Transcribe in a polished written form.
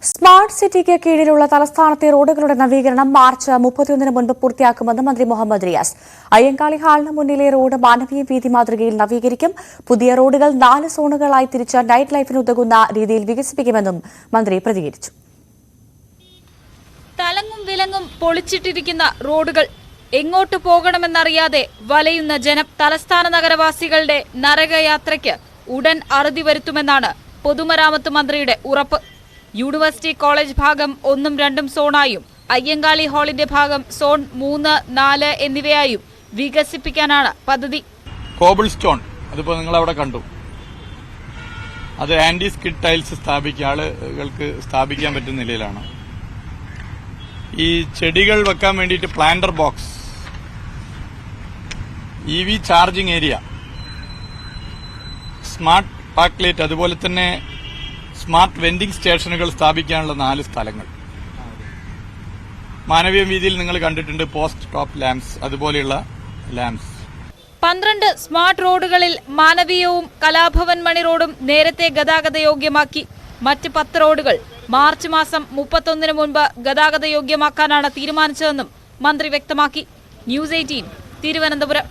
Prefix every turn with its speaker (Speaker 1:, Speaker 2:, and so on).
Speaker 1: Smart സിറ്റിക്ക് കീഴിലുള്ള തലസ്ഥാനത്തെ റോഡുകളുടെ നവീകരണം മാർച്ച് 31 മുൻപ് പൂർത്തിയാക്കുമെന്ന് മന്ത്രി മുഹമ്മദ് റിയാസ്. അയ്യങ്കാളി ഹാളിന് മുന്നിലെ റോഡ് മാനവീയ വീതി മാതൃകയിൽ നവീകരിക്കും. പുതിയ റോഡുകൾ 4 സോണുകളായി തിരിച്ച് നൈറ്റ് ലൈഫിന് ഉതകുന്ന രീതിയിൽ വികസിപ്പിക്കുമെന്നും മന്ത്രി പ്രതികരിച്ചു.
Speaker 2: തലങ്ങും വിലങ്ങും പൊളിച്ചിട്ടിരിക്കുന്ന റോഡുകൾ, എങ്ങോട്ട് പോകണമെന്നറിയാതെ വലയുന്ന ജനം. തലസ്ഥാന നഗരവാസികളുടെ നരകയാത്രയ്ക്ക് ഉടൻ അറുതി വരുത്തുമെന്നാണ് പൊതുമരാമത്ത് മന്ത്രിയുടെ ഉറപ്പ്. യൂണിവേഴ്സിറ്റി കോളേജ് ഭാഗം 1ഉം 2ഉം സോണായും അയ്യങ്കാളി ഹാളിന്റെ ഭാഗം സോൺ 3, 4 എന്നിവയായും വികസിപ്പിക്കാനാണ് പദ്ധതി.
Speaker 3: കോബിൾ സ്റ്റോൺ അതിപ്പോ നിങ്ങൾ അവിടെ കണ്ടു, അത് ആന്റി സ്കിഡ് ടൈൽസ് ആളുകൾക്ക് സ്ഥാപിക്കാൻ പറ്റുന്ന നിലയിലാണ്. ഈ ചെടികൾ വെക്കാൻ വേണ്ടിയിട്ട് planter box, EV charging area, smart പാക്ക്ലേറ്റ്, അതുപോലെ തന്നെ സ്മാർട്ട് വെൻഡിംഗ് സ്റ്റേഷനുകൾ സ്ഥാപിക്കാനുള്ള 4 സ്ഥലങ്ങൾ. മാനവീയ വീതിയിൽ നിങ്ങൾ കണ്ടിട്ടുണ്ട് പോസ്റ്റ് ടോപ്പ് ലാംപ്സ്, അതുപോലെയുള്ള ലാംപ്സ്.
Speaker 2: 12 സ്മാർട്ട് റോഡുകളിൽ മാനവീയവും കലാഭവൻ മണി റോഡും നേരത്തെ ഗതാഗത യോഗ്യമാക്കി. മറ്റ് 10 റോഡുകൾ മാർച്ച് മാസം 31 മുൻപ് ഗതാഗത യോഗ്യമാക്കാനാണ് തീരുമാനിച്ചതെന്നും മന്ത്രി വ്യക്തമാക്കി. ന്യൂസ് 18 തിരുവനന്തപുരം.